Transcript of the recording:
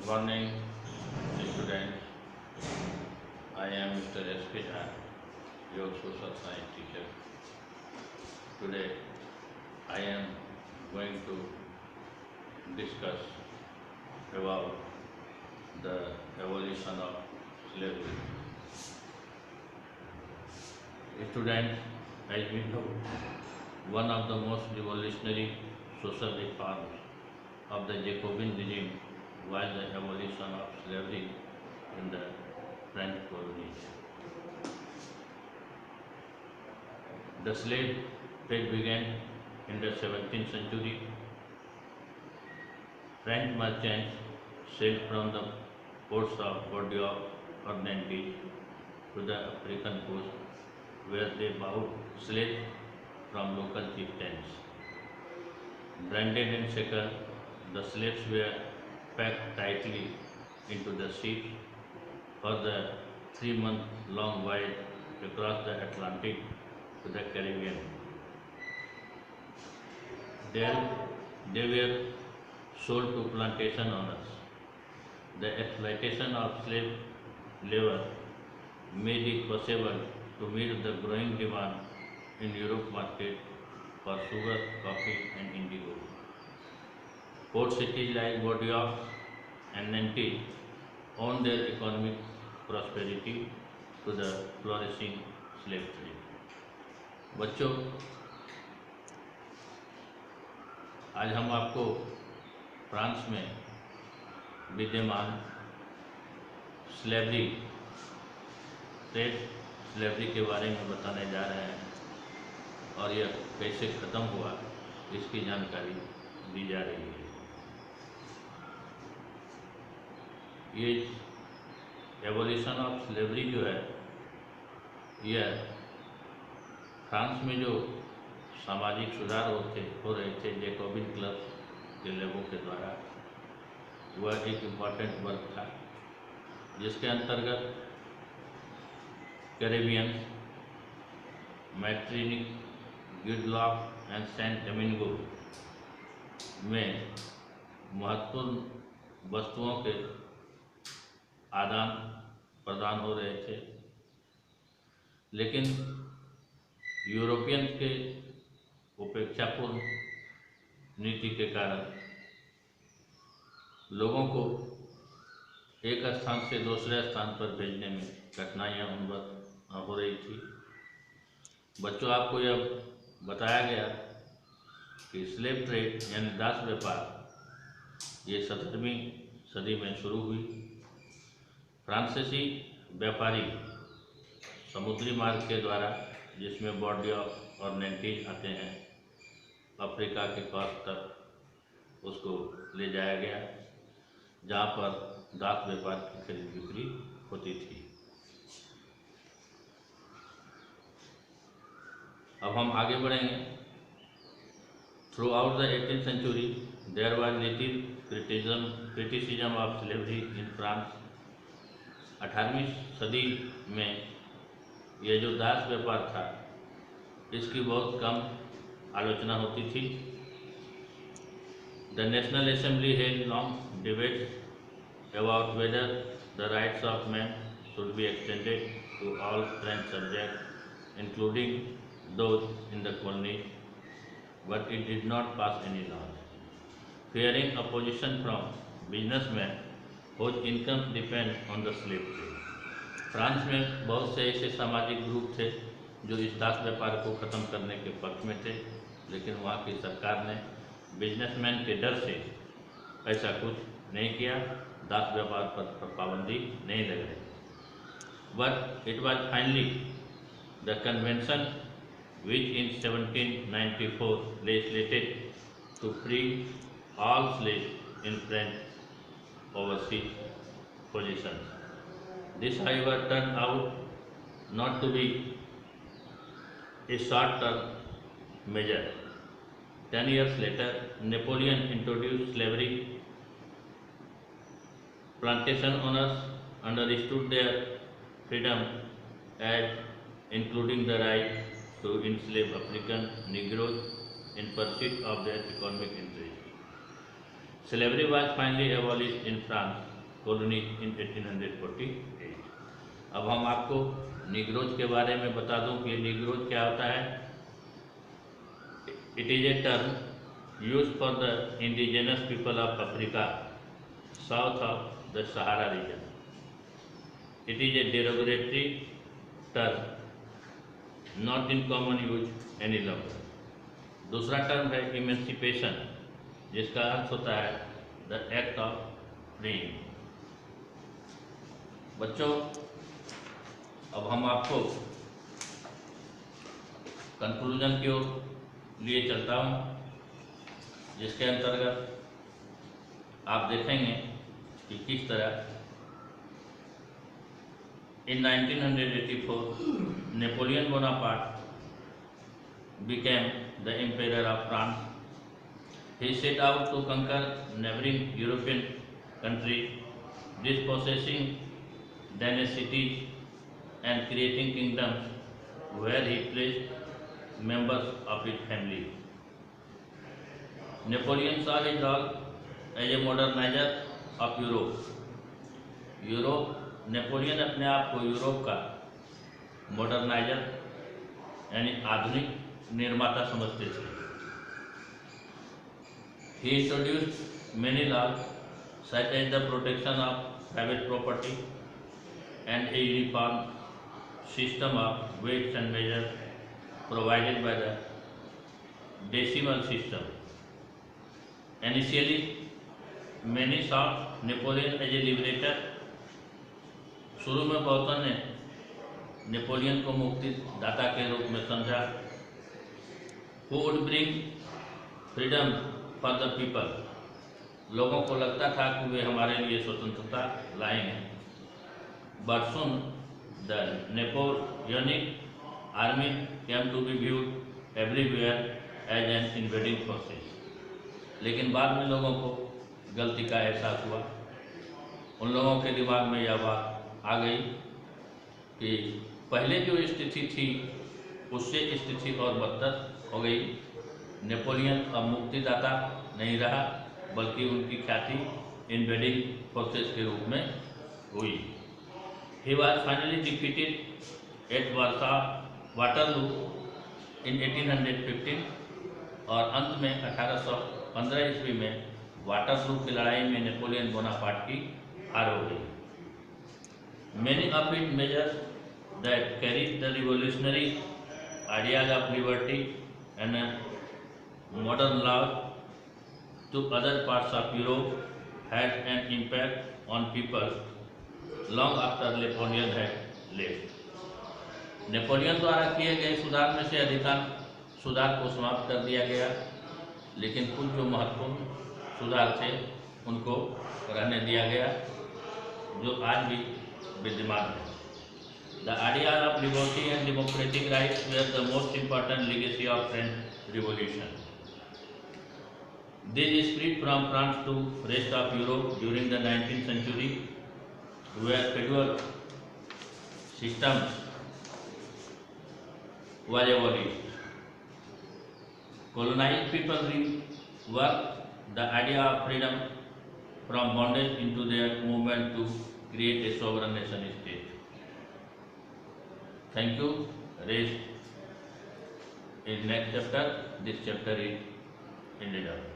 Morning, students. I am Mr. S.K. Jha, your social science teacher. Today, I am going to discuss about the evolution of slavery. Students, as we know, one of the most revolutionary social reforms of the Jacobean regime was the abolition of slavery in the French colonies. The slave trade began in the 17th century. French merchants sailed from the ports of Bordeaux or Nantes to the African coast, where they bought slaves from local chieftains. Branded and shackled, the slaves were packed tightly into the ships for the 3-month-long voyage across the Atlantic to the Caribbean. There, they were sold to plantation owners. The exploitation of slave labor made it possible to meet the growing demand in Europe market for sugar, coffee, and indigo. Port cities like Bordeaux and Nantes owed their economic prosperity to the flourishing slave trade. बच्चों, आज हम आपको France में विद्यमान slavery trade slavery के बारे में बताने जा रहे हैं और यह कैसे ख़त्म हुआ इसकी जानकारी दी जा रही है। ये एवोल्यूशन ऑफ स्लेवरी जो है यह फ्रांस में जो सामाजिक सुधार हो रहे थे जैकोबिन क्लब के लोगों के द्वारा, वह एक इम्पॉर्टेंट वर्क था जिसके अंतर्गत Caribbean, मैट्रिनिक, Good Lock and Saint Domingo में महत्वपूर्ण वस्तुओं के आदान प्रदान हो रहे थे, लेकिन यूरोपियन के उपेक्षापूर्ण नीति के कारण लोगों को एक स्थान से दूसरे स्थान पर भेजने में कठिनाइयाँ हो रही थी। बच्चों, आपको यह बताया गया कि स्लेव ट्रेड यानी दास व्यापार ये 17वीं सदी में शुरू हुई। फ्रांसीसी व्यापारी समुद्री मार्ग के द्वारा, जिसमें बॉर्डियो और नेंटीज आते हैं, अफ्रीका के कोस्ट तक उसको ले जाया गया, जहाँ पर दास व्यापार की खरीद बिक्री होती थी। अब हम आगे बढ़ेंगे। Throughout the 18th century there was little criticism of slavery in France. 18वीं सदी में यह जो दास व्यापार था इसकी बहुत कम आलोचना होती थी। The National Assembly held long debates about whether the rights of man should be extended to all French subject including those in the colony, but it did not pass any laws. Fearing opposition from businessmen whose incomes depend on the slave trade. France में बहुत से ऐसे सामाजिक group थे जो इस दास व्यापार को ख़त्म करने के पक्ष में थे, लेकिन वहाँ की सरकार ने बिजनेसमैन के डर से ऐसा कुछ नहीं किया, दास व्यापार पर पाबंदी नहीं लग रही। But it was finally the convention which in 1794 legislated to free all slaves in French overseas possessions. This, however, turned out not to be a short-term measure. 10 years later, Napoleon introduced slavery. Plantation owners understood their freedom as including the right to enslave African Negroes in pursuit of their economic interests. Slavery was finally abolished in France colonies in 1848. अब हम आपको Negroes के बारे में बता दूं कि Negroes क्या होता है। It is a term used for the indigenous people of Africa south of the Sahara region. It is a derogatory term not in common use any longer. दूसरा टर्म है इमेंसिपेशन, जिसका अर्थ होता है द एक्ट ऑफ फ्रीइंग। बच्चों, अब हम आपको conclusion की ओर लिए चलता हूँ, जिसके अंतर्गत आप देखेंगे कि किस तरह in 1984 Napoleon Bonaparte became the emperor of France. He set out to conquer neighboring European countries, dispossessing Danish cities and creating kingdoms where he placed members of his family. Napoleon saw his role as a modernizer of Europe. Napoleon अपने आप को Europe का moderniser यानी आधुनिक निर्माता समझते थे। He introduced many laws such as the protection of private property and a uniform system of weights and measures provided by the decimal system. Initially, many saw Napoleon as a liberator. शुरू में बहुतों ने Napoleon को मुक्तिदाता के रूप में समझा, who would bring freedom for the people. लोगों को लगता था कि वे हमारे लिए स्वतंत्रता लाएंगे। But soon the Napoleonic army came to be viewed everywhere as an invading forces. लेकिन बाद में लोगों को गलती का एहसास हुआ। उन लोगों के दिमाग में यह बात आ गई कि पहले जो स्थिति थी उससे स्थिति और बदतर हो गई। नेपोलियन अब मुक्तिदाता नहीं रहा, बल्कि उनकी ख्याति इन्वेडिंग फोर्सेस के रूप में हुई। He was finally defeated at Waterloo in 1815 और अंत में 1815 ईस्वी में वाटरलू की लड़ाई में नेपोलियन बोनापार्ट की हार हो गई। Many of its measures that carried the revolutionary ideas of liberty and modern law to other parts of Europe had an impact on people long after Napoleon had left. Napoleon द्वारा किए गए सुधार में से अधिकांश सुधार को समाप्त कर दिया गया, लेकिन कुछ जो महत्वपूर्ण सुधार थे उनको रहने दिया गया, जो आज भी विद्यमान है। The idea of liberty and democratic rights were the most important legacy of French Revolution. These spread from France to rest of Europe during the 19th century, where feudal system was abolished. Colonized people reworked the idea of freedom from bondage into their movement to create a sovereign nation state. Thank you. Rest in next chapter. This chapter is ended up.